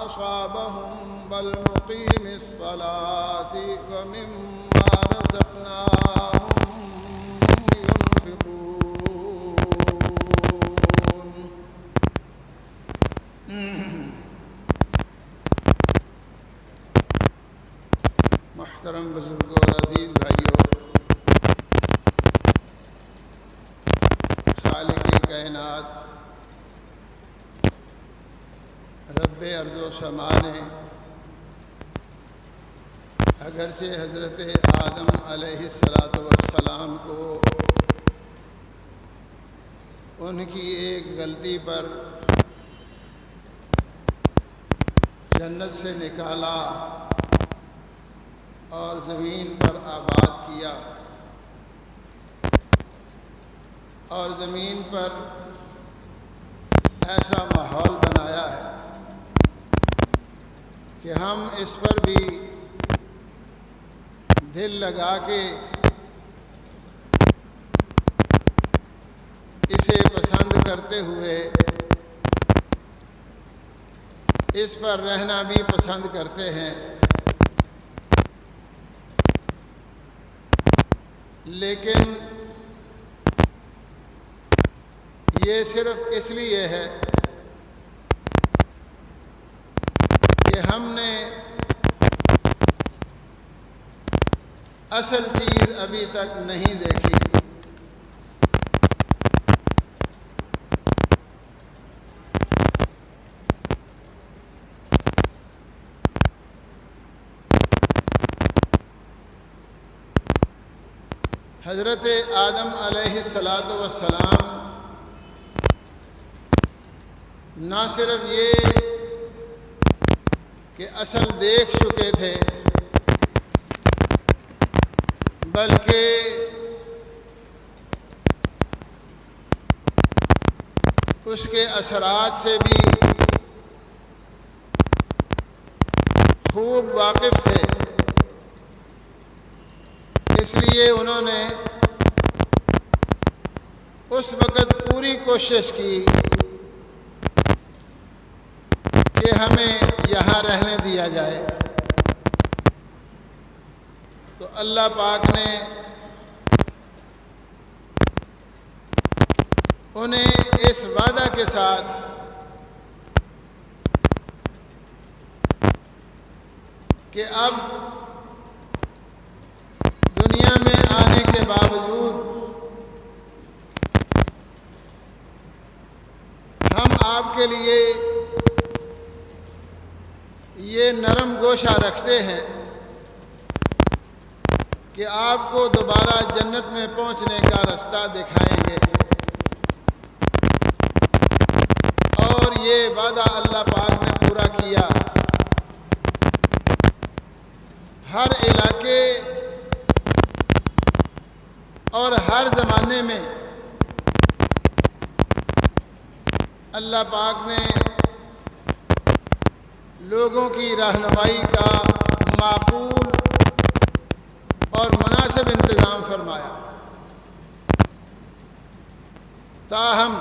أصابهم والمقيم الصلاة ومما رزقناهم ينفقون۔ محترم بزرگوں اور عزیز بھائیوں، خالق کائنات رب ارض و سما نے اگرچہ حضرت آدم علیہ السلام کو ان کی ایک غلطی پر جنت سے نکالا اور زمین پر آباد کیا اور زمین پر ایسا ماحول بنایا ہے کہ ہم اس پر بھی دل لگا کے اسے پسند کرتے ہوئے اس پر رہنا بھی پسند کرتے ہیں، لیکن یہ صرف اس لیے ہے کہ ہم نے اصل چیز ابھی تک نہیں دیکھی۔ حضرت آدم علیہ السلام نہ صرف یہ کہ اصل دیکھ چکے تھے، بلکہ اس کے اثرات سے بھی خوب واقف تھے، اس لیے انہوں نے اس وقت پوری کوشش کی کہ ہمیں یہاں رہنے دیا جائے، تو اللہ پاک نے انہیں اس وعدہ کے ساتھ کہ اب دنیا میں آنے کے باوجود ہم آپ کے لیے یہ نرم گوشہ رکھتے ہیں کہ آپ کو دوبارہ جنت میں پہنچنے کا رستہ دکھائیں گے، اور یہ وعدہ اللہ پاک نے پورا کیا۔ ہر علاقے اور ہر زمانے میں اللہ پاک نے لوگوں کی رہنمائی کا معقول اور مناسب انتظام فرمایا، تاہم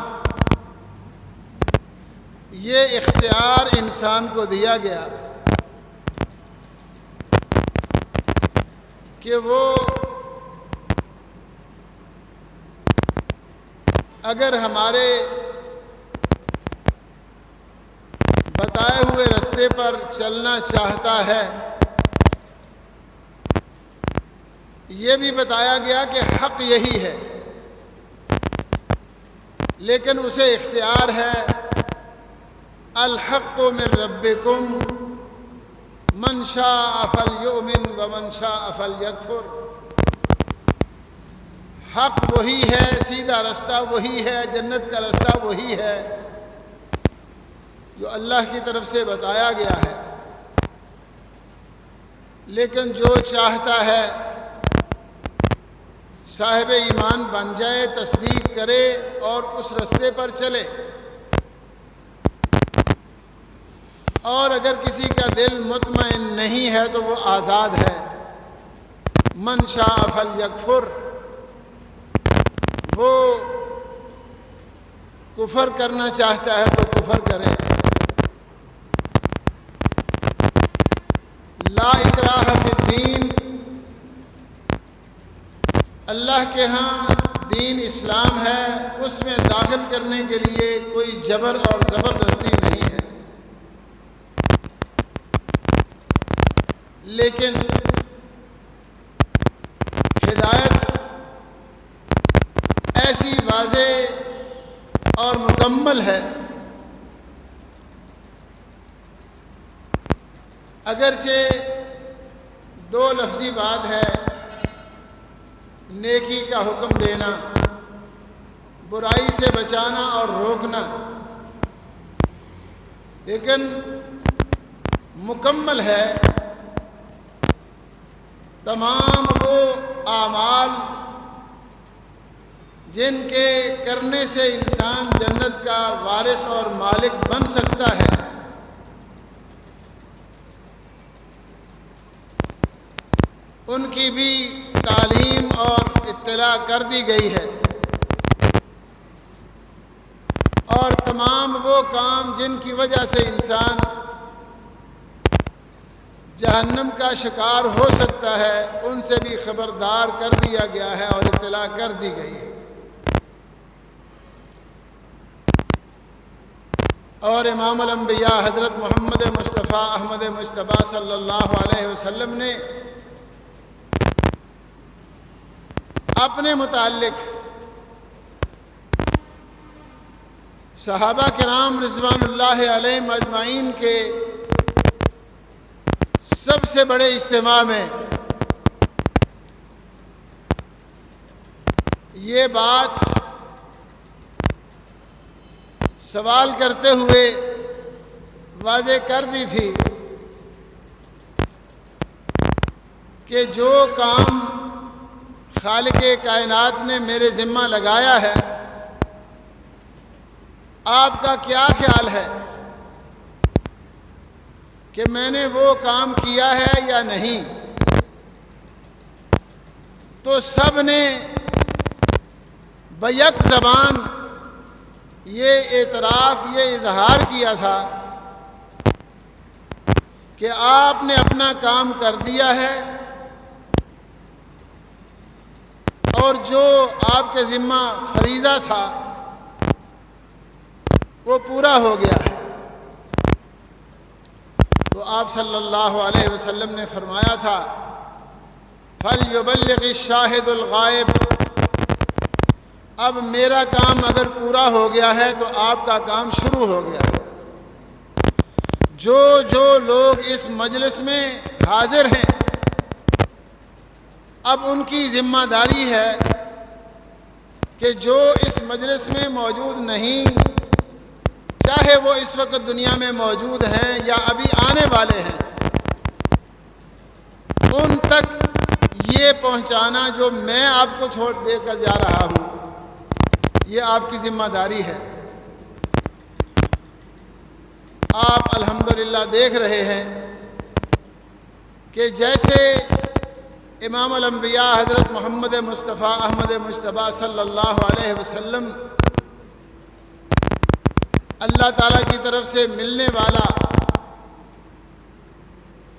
یہ اختیار انسان کو دیا گیا کہ وہ اگر ہمارے بتائے ہوئے راستے پر چلنا چاہتا ہے، یہ بھی بتایا گیا کہ حق یہی ہے، لیکن اسے اختیار ہے الحق من ربکم من شاء فلیؤمن ومن شاء فلیکفر۔ حق وہی ہے، سیدھا راستہ وہی ہے، جنت کا راستہ وہی ہے جو اللہ کی طرف سے بتایا گیا ہے، لیکن جو چاہتا ہے صاحب ایمان بن جائے، تصدیق کرے اور اس راستے پر چلے، اور اگر کسی کا دل مطمئن نہیں ہے تو وہ آزاد ہے۔ من شاء فلیکفر، وہ کفر کرنا چاہتا ہے تو کفر کرے، لا اکراہ فی الدین، اللہ کے ہاں دین اسلام ہے، اس میں داخل کرنے کے لیے کوئی جبر اور زبردستی نہیں ہے، لیکن ہدایت ایسی واضح اور مکمل ہے، اگرچہ دو لفظی بات ہے، نیکی کا حکم دینا، برائی سے بچانا اور روکنا، لیکن مکمل ہے۔ تمام وہ اعمال جن کے کرنے سے انسان جنت کا وارث اور مالک بن سکتا ہے، ان کی بھی تعلیم اور اطلاع کر دی گئی ہے، اور تمام وہ کام جن کی وجہ سے انسان جہنم کا شکار ہو سکتا ہے، ان سے بھی خبردار کر دیا گیا ہے اور اطلاع کر دی گئی ہے۔ اور امام الانبیاء حضرت محمد مصطفیٰ احمد مجتبیٰ صلی اللہ علیہ وسلم نے اپنے متعلق صحابہ کرام رضوان اللہ علیہم اجمعین کے سب سے بڑے اجتماع میں یہ بات سوال کرتے ہوئے واضح کر دی تھی کہ جو کام خالق کائنات نے میرے ذمہ لگایا ہے، آپ کا کیا خیال ہے کہ میں نے وہ کام کیا ہے یا نہیں؟ تو سب نے بیک زبان یہ اعتراف، یہ اظہار کیا تھا کہ آپ نے اپنا کام کر دیا ہے، اور جو آپ کے ذمہ فریضہ تھا وہ پورا ہو گیا ہے۔ تو آپ صلی اللہ علیہ وسلم نے فرمایا تھا فَلْيُبَلِّغِ الشَّاهِدُ الْغَائِبُ، اب میرا کام اگر پورا ہو گیا ہے تو آپ کا کام شروع ہو گیا ہے۔ جو جو لوگ اس مجلس میں حاضر ہیں، اب ان کی ذمہ داری ہے کہ جو اس مجلس میں موجود نہیں، چاہے وہ اس وقت دنیا میں موجود ہیں یا ابھی آنے والے ہیں، ان تک یہ پہنچانا جو میں آپ کو چھوڑ دے کر جا رہا ہوں، یہ آپ کی ذمہ داری ہے۔ آپ الحمدللہ دیکھ رہے ہیں کہ جیسے امام الانبیاء حضرت محمد مصطفیٰ احمد مجتبیٰ صلی اللہ علیہ وسلم اللہ تعالیٰ کی طرف سے ملنے والا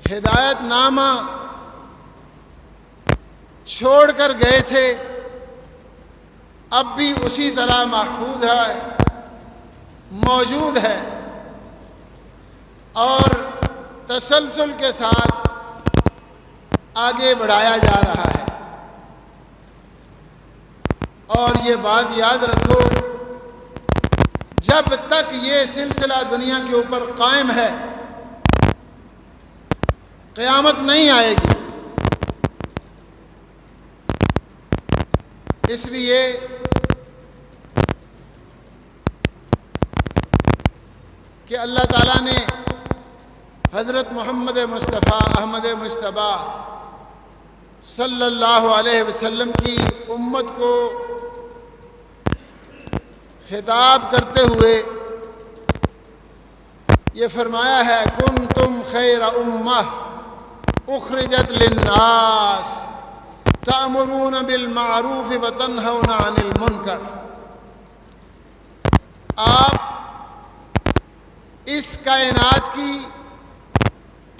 ہدایت نامہ چھوڑ کر گئے تھے، اب بھی اسی طرح محفوظ ہے، موجود ہے، اور تسلسل کے ساتھ آگے بڑھایا جا رہا ہے۔ اور یہ بات یاد رکھو، جب تک یہ سلسلہ دنیا کے اوپر قائم ہے، قیامت نہیں آئے گی۔ اس لیے کہ اللہ تعالیٰ نے حضرت محمد مصطفیٰ احمد مجتبیٰ صلی اللہ علیہ وسلم کی امت کو خطاب کرتے ہوئے یہ فرمایا ہے کنتم خیر امہ اخرجت للناس تأمرون بالمعروف وتنہون عن المنکر، آپ اس کائنات کی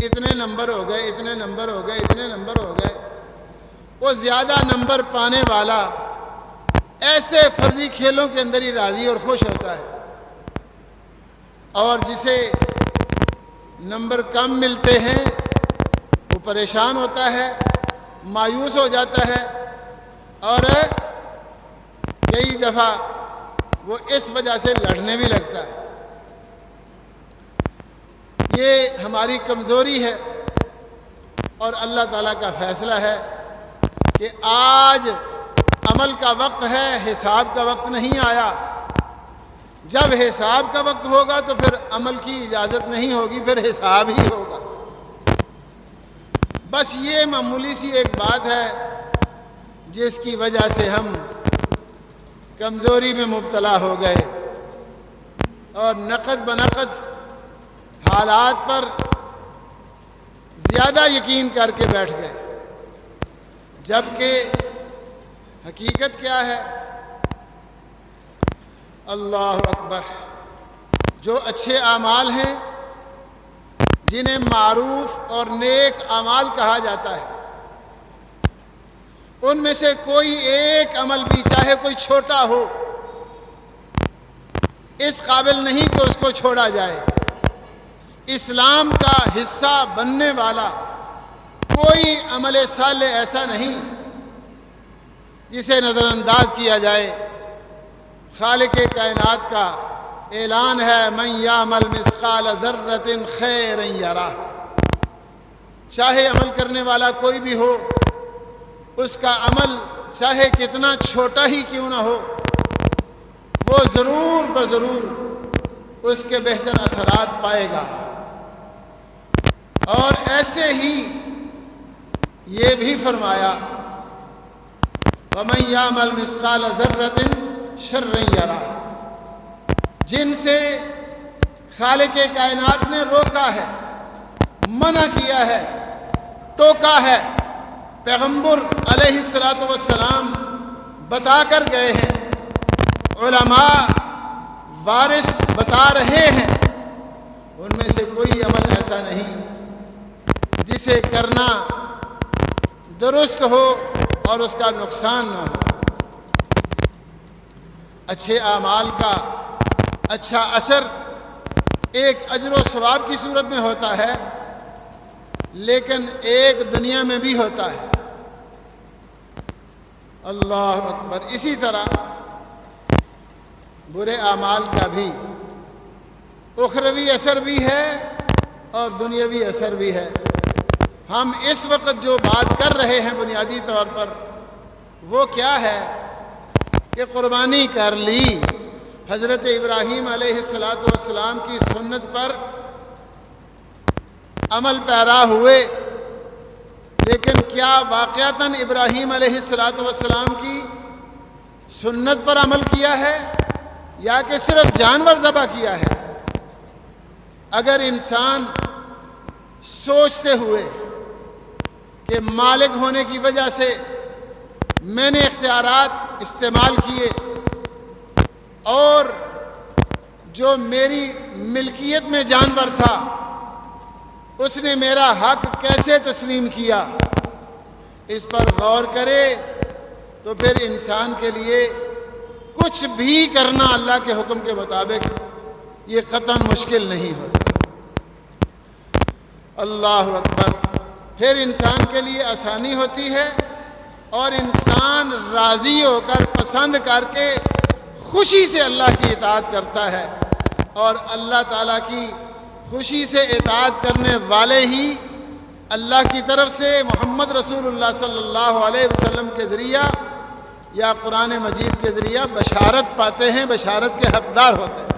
اتنے نمبر ہو گئے، اتنے نمبر ہو گئے، اتنے نمبر ہو گئے، وہ زیادہ نمبر پانے والا ایسے فرضی کھیلوں کے اندر ہی راضی اور خوش ہوتا ہے، اور جسے نمبر کم ملتے ہیں وہ پریشان ہوتا ہے، مایوس ہو جاتا ہے، اور کئی دفعہ وہ اس وجہ سے لڑنے بھی لگتا ہے۔ یہ ہماری کمزوری ہے، اور اللہ تعالیٰ کا فیصلہ ہے کہ آج عمل کا وقت ہے، حساب کا وقت نہیں آیا۔ جب حساب کا وقت ہوگا تو پھر عمل کی اجازت نہیں ہوگی، پھر حساب ہی ہوگا۔ بس یہ معمولی سی ایک بات ہے جس کی وجہ سے ہم کمزوری میں مبتلا ہو گئے اور نقد بنقد حالات پر زیادہ یقین کر کے بیٹھ گئے، جبکہ حقیقت کیا ہے؟ اللہ اکبر! جو اچھے اعمال ہیں، جنہیں معروف اور نیک اعمال کہا جاتا ہے، ان میں سے کوئی ایک عمل بھی، چاہے کوئی چھوٹا ہو، اس قابل نہیں کہ اس کو چھوڑا جائے۔ اسلام کا حصہ بننے والا کوئی عمل صالح ایسا نہیں جسے نظر انداز کیا جائے۔ خالق کائنات کا اعلان ہے، من یعمل مثقال ذرۃ خیرا یرہ۔ چاہے عمل کرنے والا کوئی بھی ہو، اس کا عمل چاہے کتنا چھوٹا ہی کیوں نہ ہو، وہ ضرور بضرور اس کے بہتر اثرات پائے گا۔ اور ایسے ہی یہ بھی فرمایا، وَمَن يَعْمَلْ مِثْقَالَ ذَرَّةٍ شَرًّا يَرَهُ، جن سے خالق کائنات نے روکا ہے، منع کیا ہے، ٹوکا ہے۔ پیغمبر علیہ السلام بتا کر گئے ہیں، علماء وارث بتا رہے ہیں، ان میں سے کوئی عمل ایسا نہیں جسے کرنا درست ہو اور اس کا نقصان نہ ہو۔ اچھے اعمال کا اچھا اثر ایک اجر و ثواب کی صورت میں ہوتا ہے، لیکن ایک دنیا میں بھی ہوتا ہے۔ اللہ اکبر! اسی طرح برے اعمال کا بھی اخروی اثر بھی ہے اور دنیاوی اثر بھی ہے۔ ہم اس وقت جو بات کر رہے ہیں بنیادی طور پر وہ کیا ہے کہ قربانی کر لی، حضرت ابراہیم علیہ السلام کی سنت پر عمل پیرا ہوئے، لیکن کیا واقعتاً ابراہیم علیہ السلام کی سنت پر عمل کیا ہے یا کہ صرف جانور ذبح کیا ہے؟ اگر انسان سوچتے ہوئے کہ مالک ہونے کی وجہ سے میں نے اختیارات استعمال کیے اور جو میری ملکیت میں جانور تھا اس نے میرا حق کیسے تسلیم کیا، اس پر غور کرے تو پھر انسان کے لیے کچھ بھی کرنا اللہ کے حکم کے مطابق یہ قطعاً مشکل نہیں ہوتا۔ اللہ اکبر! پھر انسان کے لیے آسانی ہوتی ہے اور انسان راضی ہو کر، پسند کر کے، خوشی سے اللہ کی اطاعت کرتا ہے، اور اللہ تعالیٰ کی خوشی سے اطاعت کرنے والے ہی اللہ کی طرف سے محمد رسول اللہ صلی اللہ علیہ وسلم کے ذریعہ یا قرآن مجید کے ذریعہ بشارت پاتے ہیں، بشارت کے حقدار ہوتے ہیں۔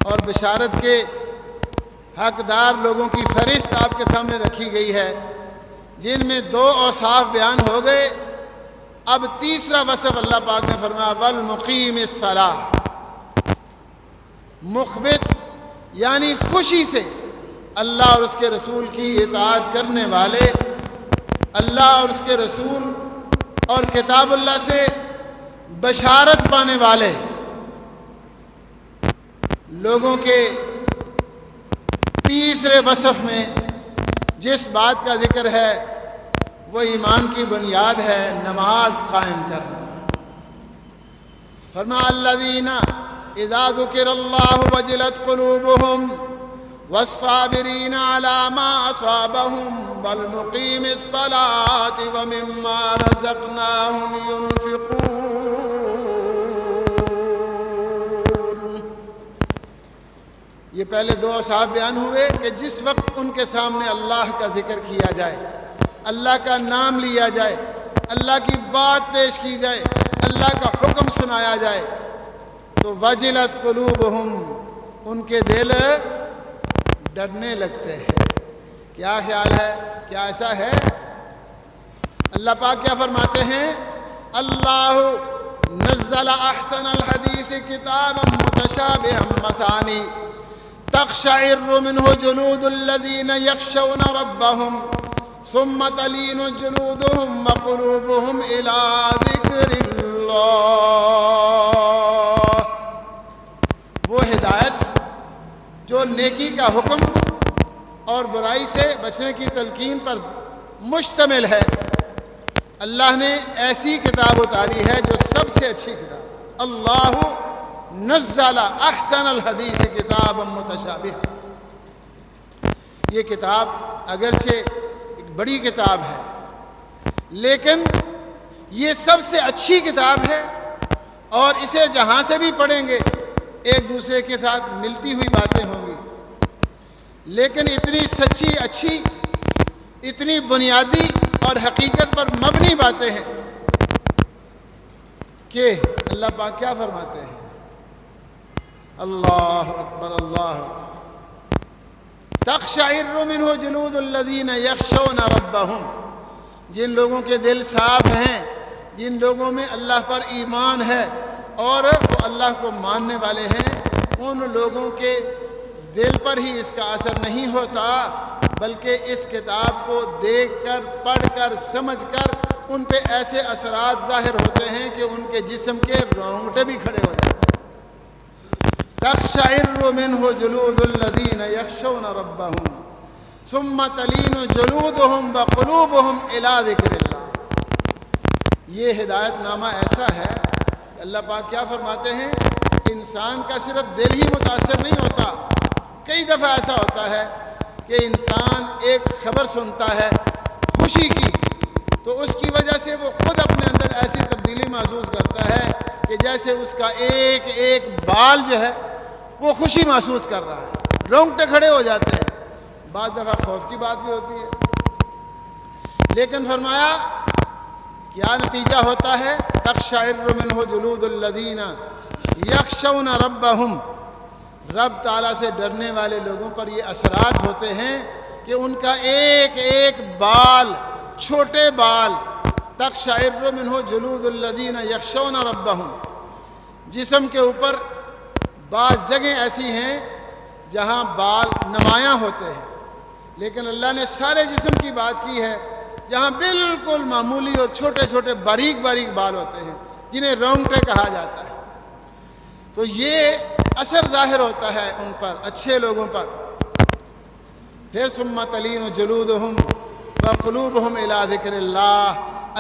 اور بشارت کے حقدار لوگوں کی فہرست آپ کے سامنے رکھی گئی ہے، جن میں 2 اوصاف بیان ہو گئے۔ اب تیسرا وصف اللہ پاک نے فرمایا، والمقیم الصلاۃ، مخبت یعنی خوشی سے اللہ اور اس کے رسول کی اطاعت کرنے والے، اللہ اور اس کے رسول اور کتاب اللہ سے بشارت پانے والے لوگوں کے تیسرے وصف میں جس بات کا ذکر ہے وہ ایمان کی بنیاد ہے نماز قائم کرنا۔ فرمایا الذین اذا ذکر اللہ وجلت قلوبہم والصابرین علی ما اصابہم والمقیم الصلاۃ ومما رزقناہم ينفقون۔ یہ پہلے دو اصحاب بیان ہوئے کہ جس وقت ان کے سامنے اللہ کا ذکر کیا جائے، اللہ کا نام لیا جائے، اللہ کی بات پیش کی جائے، اللہ کا حکم سنایا جائے تو وجلت قلوبہم، ان کے دل ڈرنے لگتے ہیں۔ کیا خیال ہے؟ کیا ایسا ہے؟ اللہ پاک کیا فرماتے ہیں؟ اللہ نزل احسن الحدیث کتابا متشابہا مثانی تقشعر منه جلود الذين يخشون ربهم ثم تلين جلودهم وقلوبهم إلى ذكر الله۔ وہ ہدایت جو نیکی کا حکم اور برائی سے بچنے کی تلقین پر مشتمل ہے، اللہ نے ایسی کتاب اتاری ہے جو سب سے اچھی کتاب۔ اللہ نزل احسن الحدیث کتاب متشابہہ۔ یہ کتاب اگرچہ ایک بڑی کتاب ہے لیکن یہ سب سے اچھی کتاب ہے، اور اسے جہاں سے بھی پڑھیں گے ایک دوسرے کے ساتھ ملتی ہوئی باتیں ہوں گی، لیکن اتنی سچی، اچھی، اتنی بنیادی اور حقیقت پر مبنی باتیں ہیں کہ اللہ پاک کیا فرماتے ہیں؟ اللہ اکبر، اللہ تقشعر منہ جلود الذین یخشون ربہم۔ جن لوگوں کے دل صاف ہیں، جن لوگوں میں اللہ پر ایمان ہے اور وہ اللہ کو ماننے والے ہیں، ان لوگوں کے دل پر ہی اس کا اثر نہیں ہوتا، بلکہ اس کتاب کو دیکھ کر، پڑھ کر، سمجھ کر ان پہ ایسے اثرات ظاہر ہوتے ہیں کہ ان کے جسم کے رونگٹے بھی کھڑے ہو جاتے ہیں۔ تقشعر منہ جلود الذین یخشون ربہم ثم تلین جلودہم وقلوبہم الی ذکر اللہ۔ یہ ہدایت نامہ ایسا ہے کہ اللہ پاک کیا فرماتے ہیں؟ انسان کا صرف دل ہی متاثر نہیں ہوتا، کئی دفعہ ایسا ہوتا ہے کہ انسان ایک خبر سنتا ہے خوشی کی تو اس کی وجہ سے وہ خود اپنے اندر ایسی تبدیلی محسوس کرتا ہے کہ جیسے اس کا ایک ایک بال جو ہے وہ خوشی محسوس کر رہا ہے، رونگٹے کھڑے ہو جاتے ہیں۔ بعض دفعہ خوف کی بات بھی ہوتی ہے، لیکن فرمایا کیا نتیجہ ہوتا ہے؟ تقشعر منہ جلود الذین یخشون ربہم۔ رب تعالیٰ سے ڈرنے والے لوگوں پر یہ اثرات ہوتے ہیں کہ ان کا ایک ایک بال، چھوٹے بال، تقشعر منہ جلود الذین یخشون ربہم، جسم کے اوپر بعض جگہیں ایسی ہیں جہاں بال نمایاں ہوتے ہیں، لیکن اللہ نے سارے جسم کی بات کی ہے جہاں بالکل معمولی اور چھوٹے چھوٹے باریک باریک بال ہوتے ہیں جنہیں رونگٹے کہا جاتا ہے۔ تو یہ اثر ظاہر ہوتا ہے ان پر، اچھے لوگوں پر۔ پھر ثم تلین جلودہم وقلوبہم الی ذکر اللہ۔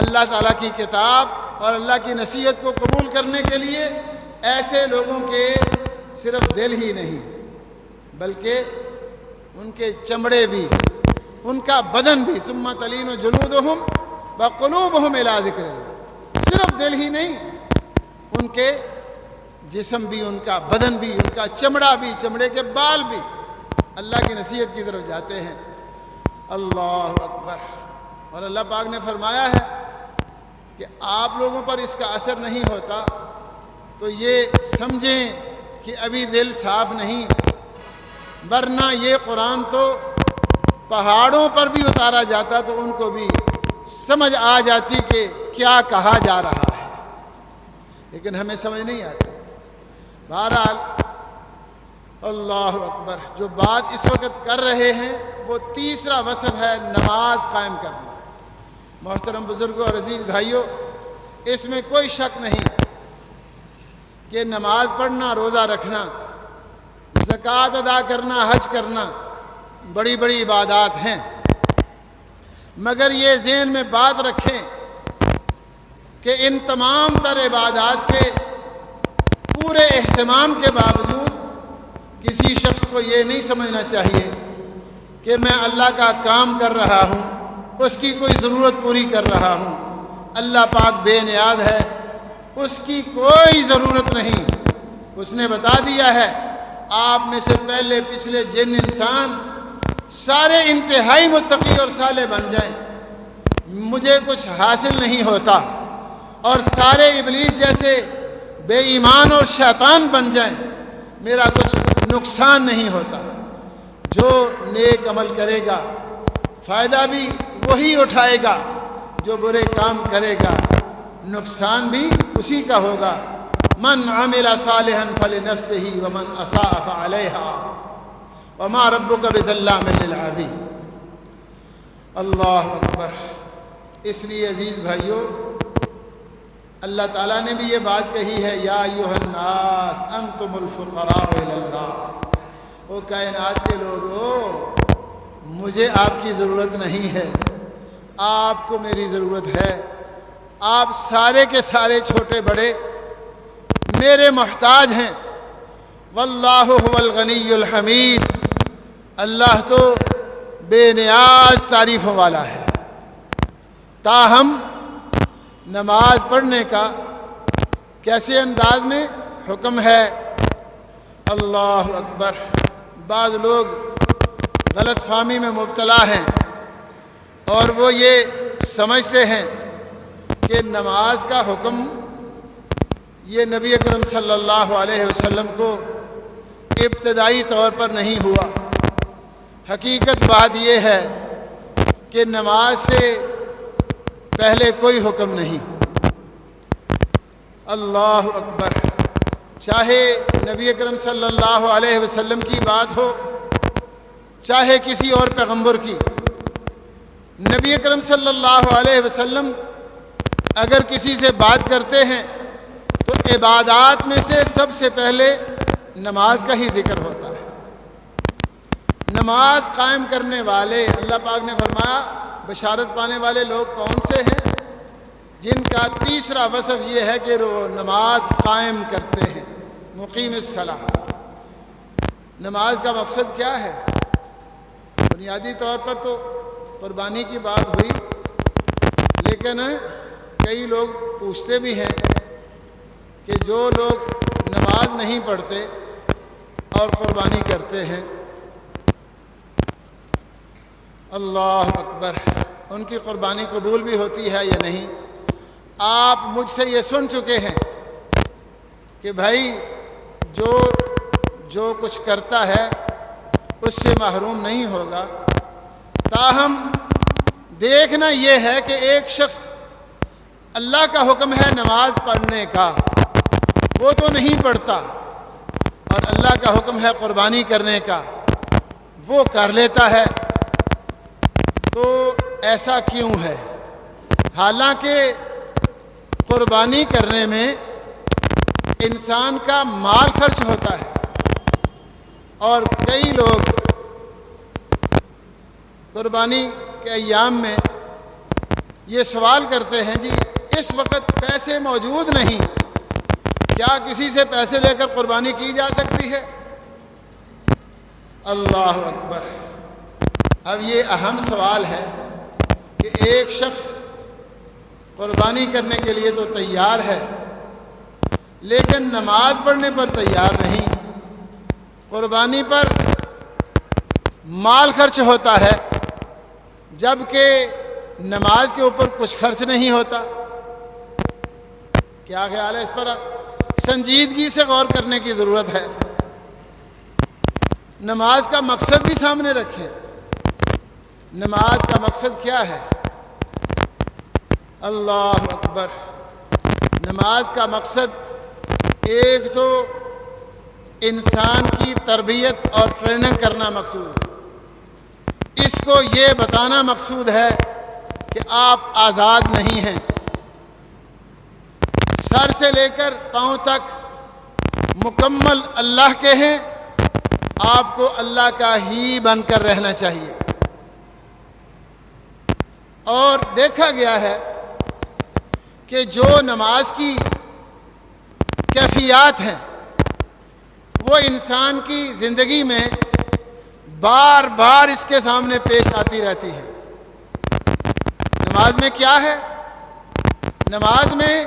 اللہ تعالیٰ کی کتاب اور اللہ کی نصیحت کو قبول کرنے کے لیے ایسے لوگوں کے صرف دل ہی نہیں بلکہ ان کے چمڑے بھی، ان کا بدن بھی۔ ثم تلین جلودہم وقلوبہم الی ذکر اللہ۔ صرف دل ہی نہیں، ان کے جسم بھی، ان کا بدن بھی، ان کا چمڑا بھی، چمڑے کے بال بھی اللہ کی نصیحت کی طرف جاتے ہیں۔ اللہ اکبر۔ اور اللہ پاک نے فرمایا ہے کہ آپ لوگوں پر اس کا اثر نہیں ہوتا تو یہ سمجھیں کہ ابھی دل صاف نہیں، ورنہ یہ قرآن تو پہاڑوں پر بھی اتارا جاتا تو ان کو بھی سمجھ آ جاتی کہ کیا کہا جا رہا ہے، لیکن ہمیں سمجھ نہیں آتی۔ بہرحال اللہ اکبر، جو بات اس وقت کر رہے ہیں وہ تیسرا وصف ہے نماز قائم کرنا۔ محترم بزرگوں اور عزیز بھائیوں، اس میں کوئی شک نہیں کہ نماز پڑھنا، روزہ رکھنا، زکوٰۃ ادا کرنا، حج کرنا، بڑی بڑی عبادات ہیں، مگر یہ ذہن میں بات رکھیں کہ ان تمام تر عبادات کے پورے اہتمام کے باوجود کسی شخص کو یہ نہیں سمجھنا چاہیے کہ میں اللہ کا کام کر رہا ہوں، اس کی کوئی ضرورت پوری کر رہا ہوں۔ اللہ پاک بے نیاز ہے، اس کی کوئی ضرورت نہیں۔ اس نے بتا دیا ہے آپ میں سے پہلے پچھلے جن انسان سارے انتہائی متقی اور صالح بن جائیں، مجھے کچھ حاصل نہیں ہوتا، اور سارے ابلیس جیسے بے ایمان اور شیطان بن جائیں، میرا کچھ نقصان نہیں ہوتا۔ جو نیک عمل کرے گا فائدہ بھی وہی اٹھائے گا، جو برے کام کرے گا نقصان بھی اسی کا ہوگا۔ من عمل صالحا فلنفسه ومن اساء فعليها وما ربك بظلام للعبید۔ اللہ اکبر۔ اس لیے عزیز بھائیو، اللہ تعالیٰ نے بھی یہ بات کہی ہے، یا ایھا الناس انتم الفقراء الی اللہ۔ او کائنات کے لوگو، مجھے آپ کی ضرورت نہیں ہے، آپ کو میری ضرورت ہے۔ آپ سارے کے سارے چھوٹے بڑے میرے محتاج ہیں۔ واللہ هو الغنی الحمید، اللہ تو بے نیاز تعریفوں والا ہے۔ تاہم نماز پڑھنے کا کیسے انداز میں حکم ہے؟ اللہ اکبر۔ بعض لوگ غلط فہمی میں مبتلا ہیں اور وہ یہ سمجھتے ہیں کہ نماز کا حکم یہ نبی اکرم صلی اللہ علیہ وسلم کو ابتدائی طور پر نہیں ہوا۔ حقیقت بات یہ ہے کہ نماز سے پہلے کوئی حکم نہیں۔ اللہ اکبر۔ چاہے نبی اکرم صلی اللہ علیہ وسلم کی بات ہو، چاہے کسی اور پیغمبر کی، نبی اکرم صلی اللہ علیہ وسلم اگر کسی سے بات کرتے ہیں تو عبادات میں سے سب سے پہلے نماز کا ہی ذکر ہوتا ہے۔ نماز قائم کرنے والے، اللہ پاک نے فرمایا بشارت پانے والے لوگ کون سے ہیں؟ جن کا تیسرا وصف یہ ہے کہ وہ نماز قائم کرتے ہیں۔ مقیم الصلاۃ۔ نماز کا مقصد کیا ہے؟ بنیادی طور پر تو قربانی کی بات ہوئی، لیکن کئی لوگ پوچھتے بھی ہیں کہ جو لوگ نماز نہیں پڑھتے اور قربانی کرتے ہیں، اللہ اکبر، ان کی قربانی قبول بھی ہوتی ہے یا نہیں؟ آپ مجھ سے یہ سن چکے ہیں کہ بھائی جو کچھ کرتا ہے اس سے محروم نہیں ہوگا۔ تاہم دیکھنا یہ ہے کہ ایک شخص، اللہ کا حکم ہے نماز پڑھنے کا، وہ تو نہیں پڑھتا، اور اللہ کا حکم ہے قربانی کرنے کا، وہ کر لیتا ہے، تو ایسا کیوں ہے؟ حالانکہ قربانی کرنے میں انسان کا مال خرچ ہوتا ہے، اور کئی لوگ قربانی کے ایام میں یہ سوال کرتے ہیں، جی اس وقت پیسے موجود نہیں، کیا کسی سے پیسے لے کر قربانی کی جا سکتی ہے؟ اللہ اکبر۔ اب یہ اہم سوال ہے کہ ایک شخص قربانی کرنے کے لیے تو تیار ہے، لیکن نماز پڑھنے پر تیار نہیں۔ قربانی پر مال خرچ ہوتا ہے، جبکہ نماز کے اوپر کچھ خرچ نہیں ہوتا۔ کیا خیال ہے؟ اس پر سنجیدگی سے غور کرنے کی ضرورت ہے۔ نماز کا مقصد بھی سامنے رکھیں۔ نماز کا مقصد کیا ہے؟ اللہ اکبر۔ نماز کا مقصد ایک تو انسان کی تربیت اور ٹریننگ کرنا مقصود ہے۔ اس کو یہ بتانا مقصود ہے کہ آپ آزاد نہیں ہیں، سر سے لے کر پاؤں تک مکمل اللہ کے ہیں، آپ کو اللہ کا ہی بن کر رہنا چاہیے۔ اور دیکھا گیا ہے کہ جو نماز کی کیفیات ہیں وہ انسان کی زندگی میں بار بار اس کے سامنے پیش آتی رہتی ہے۔ نماز میں کیا ہے؟ نماز میں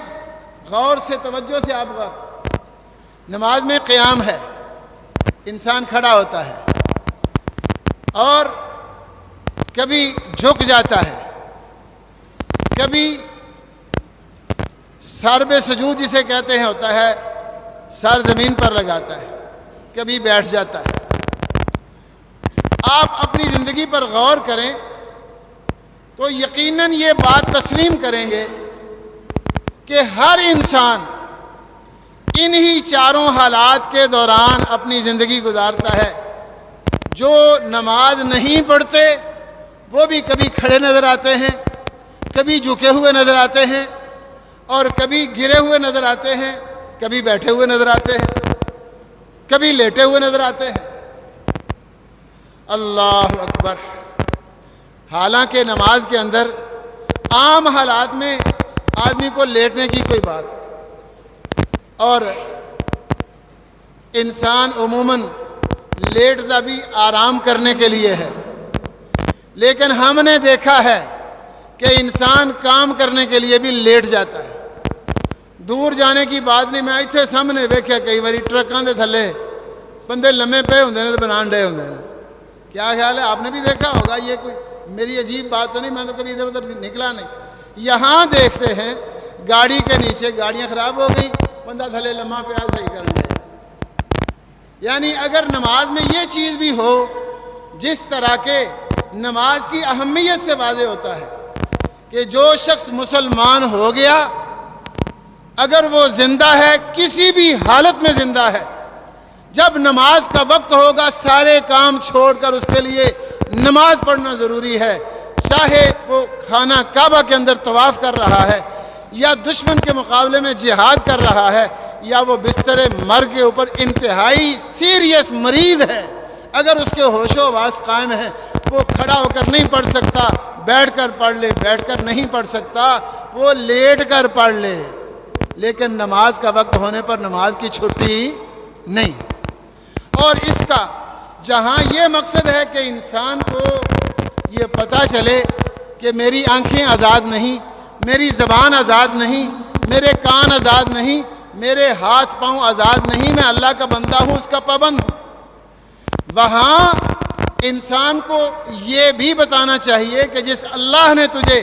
غور سے، توجہ سے آپ غور، نماز میں قیام ہے، انسان کھڑا ہوتا ہے اور کبھی جھک جاتا ہے، کبھی سر بے سجود جسے کہتے ہیں ہوتا ہے، سر زمین پر لگاتا ہے، کبھی بیٹھ جاتا ہے۔ آپ اپنی زندگی پر غور کریں تو یقیناً یہ بات تسلیم کریں گے کہ ہر انسان انہی چاروں حالات کے دوران اپنی زندگی گزارتا ہے۔ جو نماز نہیں پڑھتے وہ بھی کبھی کھڑے نظر آتے ہیں، کبھی جھکے ہوئے نظر آتے ہیں، اور کبھی گرے ہوئے نظر آتے ہیں، کبھی بیٹھے ہوئے نظر آتے ہیں، کبھی لیٹے ہوئے نظر آتے ہیں۔ اللہ اکبر! حالانکہ نماز کے اندر عام حالات میں آدمی کو لیٹنے کی کوئی بات، اور انسان عموماً لیٹتا بھی آرام کرنے کے لیے ہے، لیکن ہم نے دیکھا ہے کہ انسان کام کرنے کے لیے بھی لیٹ جاتا ہے۔ دور جانے کی بات نہیں، میں اتنے سامنے ویکھیا کئی باری ٹرکاں دے تھلے بندے لمے پے ہوندے نے تے بنان ڈے ہوندے نے۔ کیا خیال ہے؟ آپ نے بھی دیکھا ہوگا، یہ کوئی میری عجیب بات تو نہیں، میں تو کبھی ادھر ادھر نکلا نہیں۔ یہاں دیکھتے ہیں گاڑی کے نیچے گاڑیاں خراب ہو گئی، بندہ تھلے لمحہ پہ صحیح کرنے ہے۔ یعنی اگر نماز میں یہ چیز بھی ہو جس طرح کے نماز کی اہمیت سے واضح ہوتا ہے کہ جو شخص مسلمان ہو گیا، اگر وہ زندہ ہے، کسی بھی حالت میں زندہ ہے، جب نماز کا وقت ہوگا سارے کام چھوڑ کر اس کے لیے نماز پڑھنا ضروری ہے، چاہے وہ خانہ کعبہ کے اندر طواف کر رہا ہے، یا دشمن کے مقابلے میں جہاد کر رہا ہے، یا وہ بستر مرگ کے اوپر انتہائی سیریس مریض ہے، اگر اس کے ہوش و حواس قائم ہے، وہ کھڑا ہو کر نہیں پڑھ سکتا، بیٹھ کر پڑھ لے، بیٹھ کر نہیں پڑھ سکتا، وہ لیٹ کر پڑھ لے، لیکن نماز کا وقت ہونے پر نماز کی چھٹی نہیں۔ اور اس کا جہاں یہ مقصد ہے کہ انسان کو یہ پتہ چلے کہ میری آنکھیں آزاد نہیں، میری زبان آزاد نہیں، میرے کان آزاد نہیں، میرے ہاتھ پاؤں آزاد نہیں، میں اللہ کا بندہ ہوں، اس کا پابند ہوں، وہاں انسان کو یہ بھی بتانا چاہیے کہ جس اللہ نے تجھے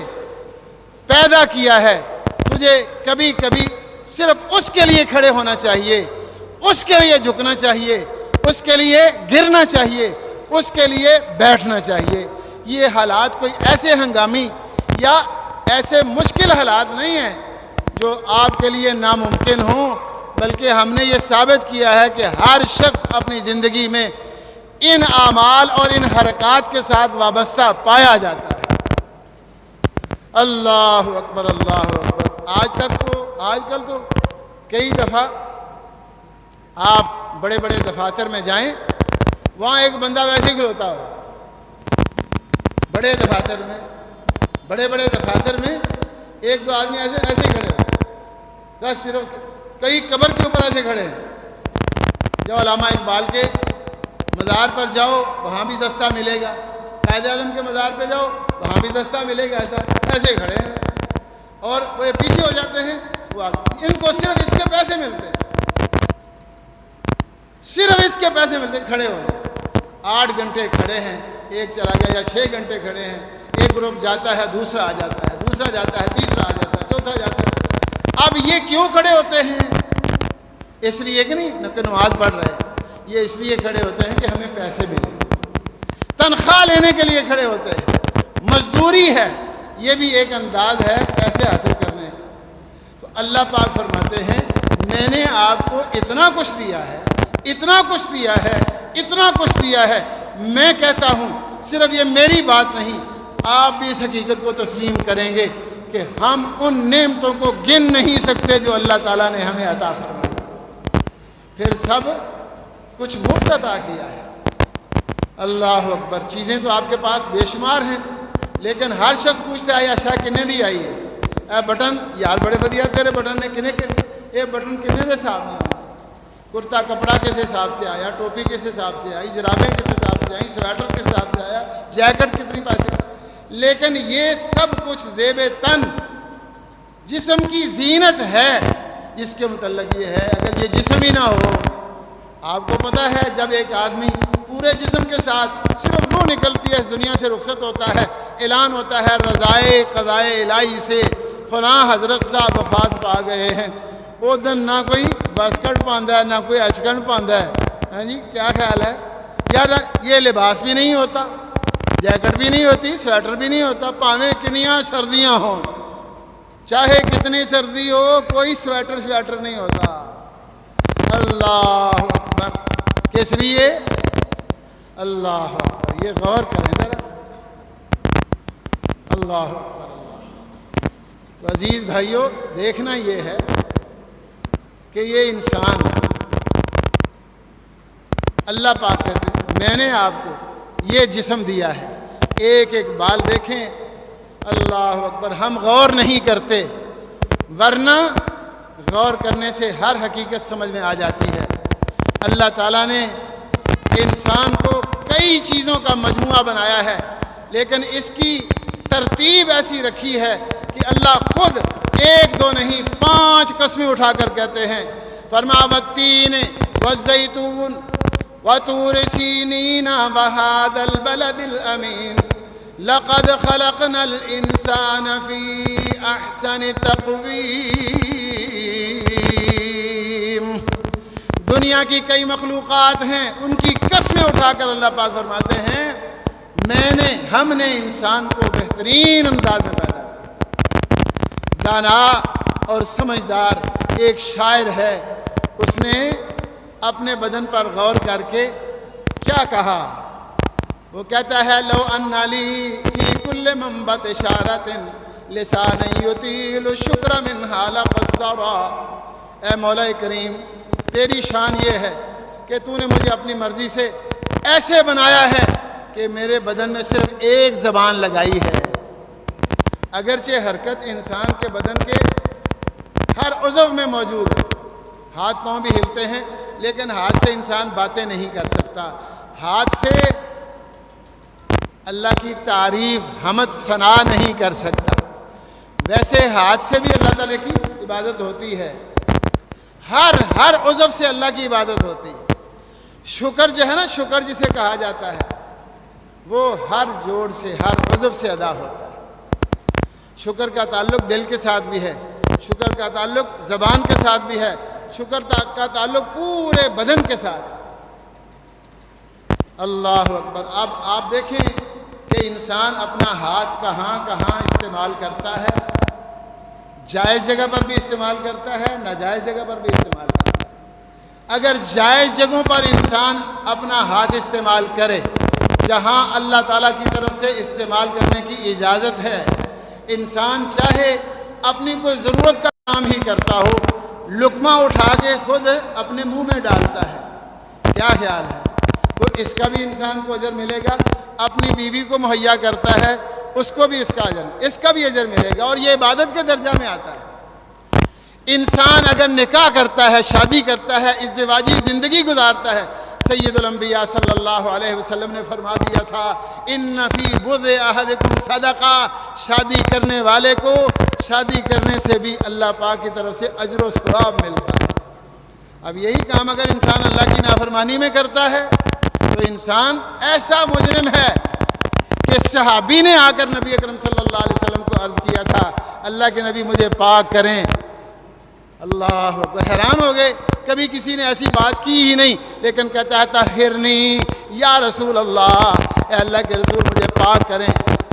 پیدا کیا ہے، تجھے کبھی کبھی صرف اس کے لیے کھڑے ہونا چاہیے، اس کے لیے جھکنا چاہیے، اس کے لیے گرنا چاہیے، اس کے لیے بیٹھنا چاہیے۔ یہ حالات کوئی ایسے ہنگامی یا ایسے مشکل حالات نہیں ہیں جو آپ کے لیے ناممکن ہوں، بلکہ ہم نے یہ ثابت کیا ہے کہ ہر شخص اپنی زندگی میں ان اعمال اور ان حرکات کے ساتھ وابستہ پایا جاتا ہے۔ اللہ اکبر، اللہ اکبر! آج کل تو کئی دفعہ آپ بڑے بڑے دفاتر میں جائیں، وہاں ایک بندہ ویسے ہی کھلوتا ہو، بڑے بڑے دفاتر میں ایک دو آدمی ایسے ہی کھڑے ہیں، بس صرف کئی قبر کے اوپر ایسے کھڑے ہیں۔ جب علامہ اقبال کے مزار پر جاؤ وہاں بھی دستہ ملے گا، قائد اعظم کے مزار پہ جاؤ وہاں بھی دستہ ملے گا، ایسے کھڑے ہیں، اور وہ پیچھے ہو جاتے ہیں، وہ ان کو صرف اس کے پیسے ملتے ہیں، صرف اس کے پیسے ملتے ہیں، کھڑے ہو جائیں۔ 8 گھنٹے کھڑے ہیں، ایک چلا گیا، یا 6 گھنٹے کھڑے ہیں، ایک گروپ جاتا ہے، دوسرا آ جاتا ہے، دوسرا جاتا ہے، تیسرا آ جاتا ہے، چوتھا جاتا ہے۔ اب یہ کیوں کھڑے ہوتے ہیں؟ اس لیے کہ نہیں کہ نماز پڑھ رہے ہیں، یہ اس لیے کھڑے ہوتے ہیں کہ ہمیں پیسے ملیں، تنخواہ لینے کے لیے کھڑے ہوتے ہیں، مزدوری ہے، یہ بھی ایک انداز ہے پیسے حاصل کرنے۔ تو اللہ پاک فرماتے ہیں میں نے آپ کو اتنا کچھ دیا ہے، اتنا کچھ دیا ہے، اتنا کچھ دیا ہے، میں کہتا ہوں صرف یہ میری بات نہیں، آپ بھی اس حقیقت کو تسلیم کریں گے کہ ہم ان نعمتوں کو گن نہیں سکتے جو اللہ تعالیٰ نے ہمیں عطا فرمایا، پھر سب کچھ مفت عطا کیا ہے۔ اللہ اکبر. چیزیں تو آپ کے پاس بے شمار ہیں, لیکن ہر شخص پوچھتا ہے آشا کنے دی آئی ہے, اے بٹن یار بڑے بدیا تیرے بٹن نے کنے یہ بٹن کنے دے حساب میں, کرتا کپڑا کس حساب سے آیا, ٹوپی کس حساب سے آئی, جرابیں کس حساب سے آئی, سویٹر کس حساب سے آیا, جیکٹ کتنی پیسے. لیکن یہ سب کچھ زیب تن جسم کی زینت ہے, جس کے متعلق یہ ہے. اگر یہ جسم ہی نہ ہو, آپ کو پتہ ہے جب ایک آدمی پورے جسم کے ساتھ صرف روح نکلتی ہے اس دنیا سے رخصت ہوتا ہے, اعلان ہوتا ہے رضائے قضائے الہی سے فلاں حضرت صاحب وفات پا گئے ہیں, وہ دن نہ کوئی باسکٹ پاندہ ہے نہ کوئی اچکن پاندہ ہے. ہاں جی, کیا خیال ہے یار, یہ لباس بھی نہیں ہوتا, جیکٹ بھی نہیں ہوتی, سویٹر بھی نہیں ہوتا, پاویں کنیاں سردیاں ہوں, چاہے کتنی سردی ہو, کوئی سویٹر نہیں ہوتا. اللہ اکبر. کس لیے؟ اللہ اکبر. یہ غور کریں ذرا. اللہ اکبر. اللہ. تو عزیز بھائیوں, دیکھنا یہ ہے کہ یہ انسان اللہ پاک کہتے ہیں میں نے آپ کو یہ جسم دیا ہے, ایک ایک بال دیکھیں. اللہ اکبر. ہم غور نہیں کرتے, ورنہ غور کرنے سے ہر حقیقت سمجھ میں آ جاتی ہے. اللہ تعالیٰ نے انسان کو کئی چیزوں کا مجموعہ بنایا ہے, لیکن اس کی ترتیب ایسی رکھی ہے کہ اللہ خود ایک دو نہیں 5 قسمیں اٹھا کر کہتے ہیں. فرما والتین والزیتون وطور سینین وہذا البلد الامین لقد خلقنا الانسان فی احسن تقویم. دنیا کی کئی مخلوقات ہیں, ان کی قسمیں اٹھا کر اللہ پاک فرماتے ہیں ہم نے انسان کو بہترین انداز میں پیدا کیا. دانا اور سمجھدار ایک شاعر ہے, اس نے اپنے بدن پر غور کر کے کیا کہا. وہ کہتا ہے لو ان لی فی کل منبت اشارۃ لسان یطیل الشکر منہا لقصرا. اے مولا کریم, تیری شان یہ ہے کہ تو نے مجھے اپنی مرضی سے ایسے بنایا ہے کہ میرے بدن میں صرف ایک زبان لگائی ہے. اگرچہ حرکت انسان کے بدن کے ہر عضو میں موجود ہے, ہاتھ پاؤں بھی ہلتے ہیں, لیکن ہاتھ سے انسان باتیں نہیں کر سکتا. ہاتھ سے اللہ کی تعریف حمد ثنا نہیں کر سکتا. ویسے ہاتھ سے بھی اللہ تعالیٰ کی عبادت ہوتی ہے, ہر عضو سے اللہ کی عبادت ہوتی ہے. شکر جو ہے نا, شکر جسے کہا جاتا ہے, وہ ہر جوڑ سے ہر عضو سے ادا ہوتا ہے. شکر کا تعلق دل کے ساتھ بھی ہے, شکر کا تعلق زبان کے ساتھ بھی ہے, شکر کا تعلق پورے بدن کے ساتھ ہے. اللہ اکبر. اب آپ دیکھیں کہ انسان اپنا ہاتھ کہاں کہاں استعمال کرتا ہے. جائز جگہ پر بھی استعمال کرتا ہے, ناجائز جگہ پر بھی استعمال کرتا ہے. اگر جائز جگہوں پر انسان اپنا ہاتھ استعمال کرے, جہاں اللہ تعالیٰ کی طرف سے استعمال کرنے کی اجازت ہے, انسان چاہے اپنی کوئی ضرورت کا کام ہی کرتا ہو, لقمہ اٹھا کے خود اپنے منہ میں ڈالتا ہے, کیا خیال ہے, تو اس کا بھی انسان کو اجر ملے گا. اپنی بیوی کو مہیا کرتا ہے, اس کو بھی اس کا بھی اجر ملے گا, اور یہ عبادت کے درجہ میں آتا ہے. انسان اگر نکاح کرتا ہے, شادی کرتا ہے, ازدواجی زندگی گزارتا ہے, سید الانبیاء صلی اللہ علیہ وسلم نے فرما دیا تھا ان فی بضع احدکم صدقہ, شادی کرنے والے کو شادی کرنے سے بھی اللہ پاک کی طرف سے اجر و ثواب ملتا ہے. اب یہی کام اگر انسان اللہ کی نافرمانی میں کرتا ہے تو انسان ایسا مجرم ہے کہ صحابی نے آ کر نبی اکرم صلی اللہ علیہ وسلم کو عرض کیا تھا اللہ کے نبی مجھے پاک کریں. اللہ اکبر. حیران ہو گئے, کبھی کسی نے ایسی بات کی ہی نہیں, لیکن کہتا ہے طہرنی یا رسول اللہ, اے اللہ کے رسول مجھے پاک کریں,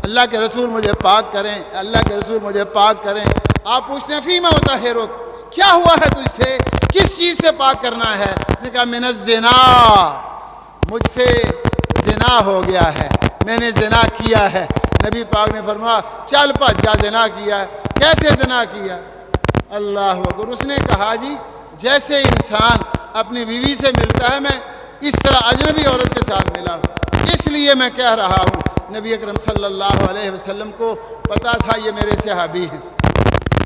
اللہ کے رسول مجھے پاک کریں, اللہ کے رسول مجھے پاک کریں. آپ پوچھتے ہیں فیما طہرک, کیا ہوا ہے تجھ سے, کس چیز سے پاک کرنا ہے؟ اس نے کہا من الزنا, مجھ سے زنا ہو گیا ہے, میں نے زنا کیا ہے. نبی پاک نے فرمایا چل پا جا, زنا کیا ہے. کیسے زنا کیا؟ اللہ اکبر. اس نے کہا جی جیسے انسان اپنی بیوی سے ملتا ہے, میں اس طرح اجنبی عورت کے ساتھ ملا. اس لیے میں کہہ رہا ہوں، نبی اکرم صلی اللہ علیہ وسلم کو پتہ تھا یہ میرے صحابی ہیں،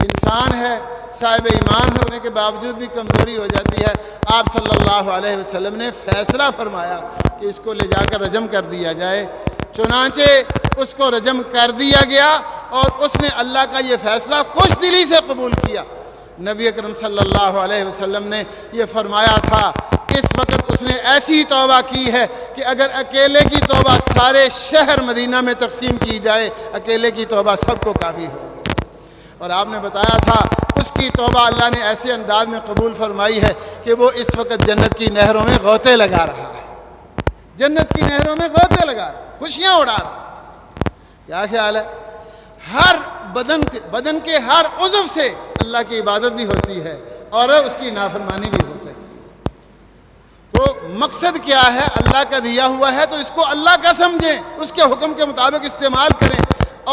انسان ہے، صاحب ایمان ہونے کے باوجود بھی کمزوری ہو جاتی ہے۔ آپ صلی اللہ علیہ وسلم نے فیصلہ فرمایا کہ اس کو لے جا کر رجم کر دیا جائے، چنانچہ اس کو رجم کر دیا گیا، اور اس نے اللہ کا یہ فیصلہ خوش دلی سے قبول کیا۔ نبی اکرم صلی اللہ علیہ وسلم نے یہ فرمایا تھا، اس وقت اس نے ایسی توبہ کی ہے کہ اگر اکیلے کی توبہ سارے شہر مدینہ میں تقسیم کی جائے، اکیلے کی توبہ سب کو کافی ہوگی۔ اور آپ نے بتایا تھا اس کی توبہ اللہ نے ایسے انداز میں قبول فرمائی ہے کہ وہ اس وقت جنت کی نہروں میں غوطے لگا رہا ہے، جنت کی نہروں میں غوطے لگا رہا ہے، خوشیاں اڑا رہا ہے۔ کیا خیال ہے؟ ہر بدن کے ہر عضو سے اللہ کی عبادت بھی ہوتی ہے اور اس کی نافرمانی بھی ہو سکتی ہے۔ تو مقصد کیا ہے؟ اللہ کا دیا ہوا ہے تو اس کو اللہ کا سمجھیں، اس کے حکم کے مطابق استعمال کریں،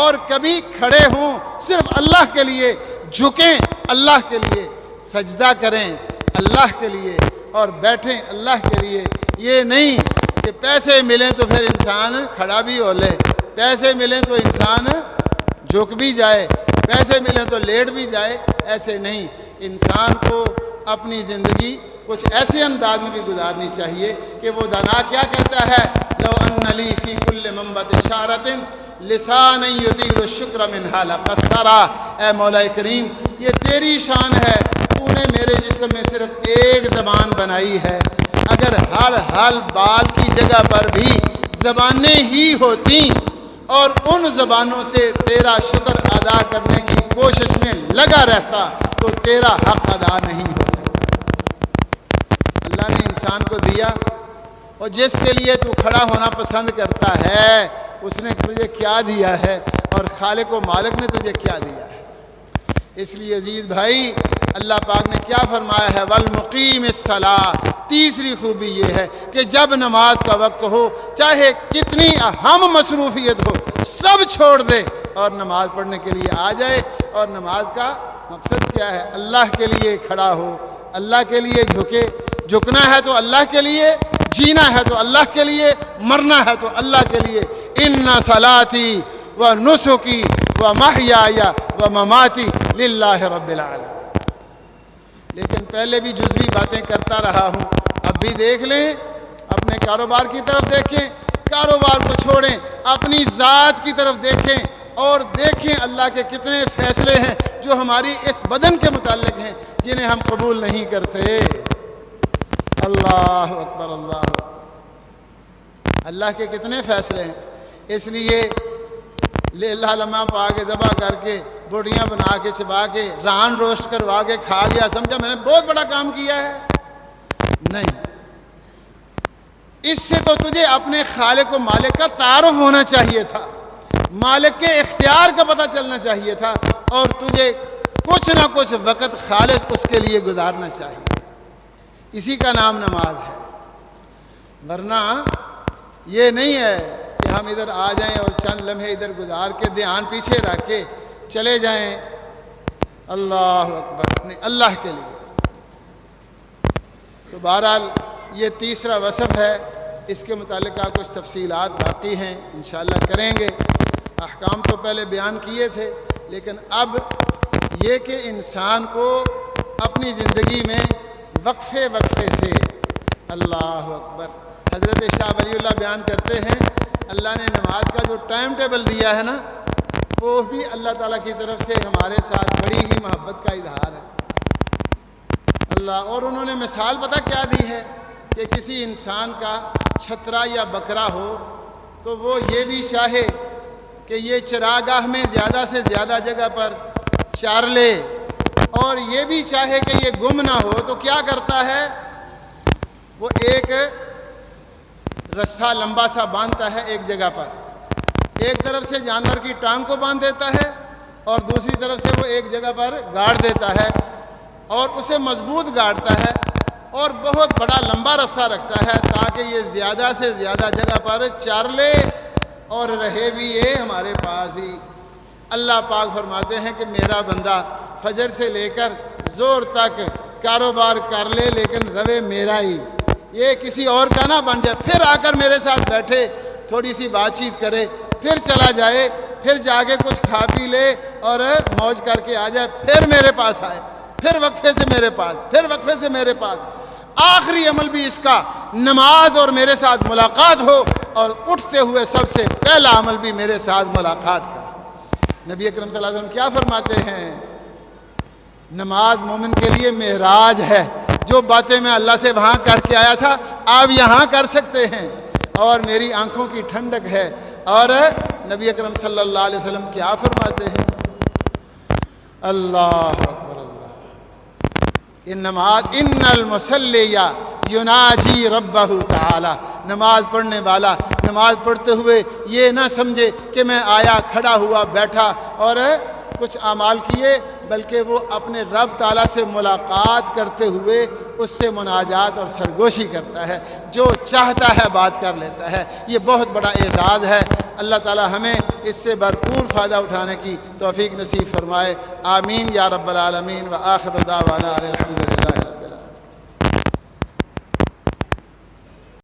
اور کبھی کھڑے ہوں صرف اللہ کے لیے، جھکیں اللہ کے لیے، سجدہ کریں اللہ کے لیے، اور بیٹھیں اللہ کے لیے۔ یہ نہیں کہ پیسے ملیں تو پھر انسان کھڑا بھی ہو لے، پیسے ملیں تو انسان جھک بھی جائے، پیسے ملیں تو لیٹ بھی جائے، ایسے نہیں۔ انسان کو اپنی زندگی کچھ ایسے انداز میں بھی گزارنی چاہیے کہ وہ دانا کیا کہتا ہے، لو ان لی فی کل منبت اشارۃ لسان یطیل الشکر منہا لقصرا۔ اے مولا کریم، یہ تیری شان ہے، تو نے میرے جسم میں صرف ایک زبان بنائی ہے، اگر ہر بال کی جگہ پر بھی زبانیں ہی ہوتی اور ان زبانوں سے تیرا شکر ادا کرنے کی کوشش میں لگا رہتا تو تیرا حق ادا نہیں ہو سکتا۔ اللہ نے انسان کو دیا، اور جس کے لیے تو کھڑا ہونا پسند کرتا ہے اس نے تجھے کیا دیا ہے، اور خالق و مالک نے تجھے کیا دیا ہے۔ اس لیے عزیز بھائی، اللہ پاک نے کیا فرمایا ہے، والمقیم الصلاۃ۔ تیسری خوبی یہ ہے کہ جب نماز کا وقت ہو، چاہے کتنی اہم مصروفیت ہو، سب چھوڑ دے اور نماز پڑھنے کے لیے آ جائے۔ اور نماز کا مقصد کیا ہے؟ اللہ کے لیے کھڑا ہو، اللہ کے لیے جھکے، جھکنا ہے تو اللہ کے لیے، جینا ہے تو اللہ کے لیے، مرنا ہے تو اللہ کے لیے۔ ان صلاتی و نسکی و محیای و مماتی للہ رب العالمین۔ لیکن پہلے بھی جزوی باتیں کرتا رہا ہوں، اب بھی دیکھ لیں، اپنے کاروبار کی طرف دیکھیں، کاروبار کو چھوڑیں، اپنی ذات کی طرف دیکھیں، اور دیکھیں اللہ کے کتنے فیصلے ہیں جو ہماری اس بدن کے متعلق ہیں جنہیں ہم قبول نہیں کرتے۔ اللہ اکبر، اللہ اکبر، اللہ کے کتنے فیصلے ہیں۔ اس لیے لیلہ لمحہ پا کے ذبح کر کے، بوٹیاں بنا کے چبا کے، ران روسٹ کروا کے کھا گیا، سمجھا میں نے بہت بڑا کام کیا ہے؟ نہیں، اس سے تو تجھے اپنے خالق و مالک کا تعارف ہونا چاہیے تھا، مالک کے اختیار کا پتہ چلنا چاہیے تھا، اور تجھے کچھ نہ کچھ وقت خالص اس کے لیے گزارنا چاہیے۔ اسی کا نام نماز ہے، ورنہ یہ نہیں ہے کہ ہم ادھر آ جائیں اور چند لمحے ادھر گزار کے دھیان پیچھے رکھ کے چلے جائیں۔ اللہ اکبر، اللہ کے لیے۔ تو بہرحال یہ تیسرا وصف ہے، اس کے متعلق کچھ تفصیلات باقی ہیں، انشاءاللہ کریں گے۔ احکام تو پہلے بیان کیے تھے، لیکن اب یہ کہ انسان کو اپنی زندگی میں وقفے سے، اللہ اکبر، حضرت شاہ ولی اللہ بیان کرتے ہیں، اللہ نے نماز کا جو ٹائم ٹیبل دیا ہے نا، وہ بھی اللہ تعالیٰ کی طرف سے ہمارے ساتھ بڑی ہی محبت کا اظہار ہے۔ اللہ، اور انہوں نے مثال پتہ کیا دی ہے کہ کسی انسان کا چھترا یا بکرا ہو تو وہ یہ بھی چاہے کہ یہ چراگاہ میں زیادہ سے زیادہ جگہ پر چار لے، اور یہ بھی چاہے کہ یہ گم نہ ہو، تو کیا کرتا ہے؟ وہ ایک رسہ لمبا سا باندھتا ہے ایک جگہ پر، ایک طرف سے جانور کی ٹانگ کو باندھ دیتا ہے اور دوسری طرف سے وہ ایک جگہ پر گاڑ دیتا ہے، اور اسے مضبوط گاڑتا ہے، اور بہت بڑا لمبا رسہ رکھتا ہے تاکہ یہ زیادہ سے زیادہ جگہ پر چار لے اور رہے بھی یہ ہمارے پاس ہی۔ اللہ پاک فرماتے ہیں کہ میرا بندہ فجر سے لے کر زور تک کاروبار کر لے، لیکن روے میرا ہی، یہ کسی اور کا نہ بن جائے، پھر آ کر میرے ساتھ بیٹھے تھوڑی سی بات چیت کرے، پھر چلا جائے، پھر جا کے کچھ کھا پی لے اور موج کر کے آ جائے، پھر میرے پاس آئے، پھر وقفے سے میرے پاس، پھر وقفے سے میرے پاس۔ آخری عمل بھی اس کا نماز اور میرے ساتھ ملاقات ہو، اور اٹھتے ہوئے سب سے پہلا عمل بھی میرے ساتھ ملاقات کا۔ نبی اکرم صلی اللہ علیہ وسلم کیا فرماتے ہیں؟ نماز مومن کے لیے معراج ہے، جو باتیں میں اللہ سے وہاں کر کے آیا تھا آپ یہاں کر سکتے ہیں، اور میری آنکھوں کی ٹھنڈک ہے۔ اور نبی اکرم صلی اللہ علیہ وسلم کیا فرماتے ہیں؟ اللہ اکبر اللہ، ان المصلی یناجی ربہ تعالی، نماز پڑھنے والا نماز پڑھتے ہوئے یہ نہ سمجھے کہ میں آیا، کھڑا ہوا، بیٹھا اور کچھ اعمال کیے، بلکہ وہ اپنے رب تعالیٰ سے ملاقات کرتے ہوئے اس سے مناجات اور سرگوشی کرتا ہے، جو چاہتا ہے بات کر لیتا ہے۔ یہ بہت بڑا اعزاز ہے۔ اللہ تعالیٰ ہمیں اس سے بھرپور فائدہ اٹھانے کی توفیق نصیب فرمائے۔ آمین یا رب العالمین۔ وآخر دعوانا الحمدللہ۔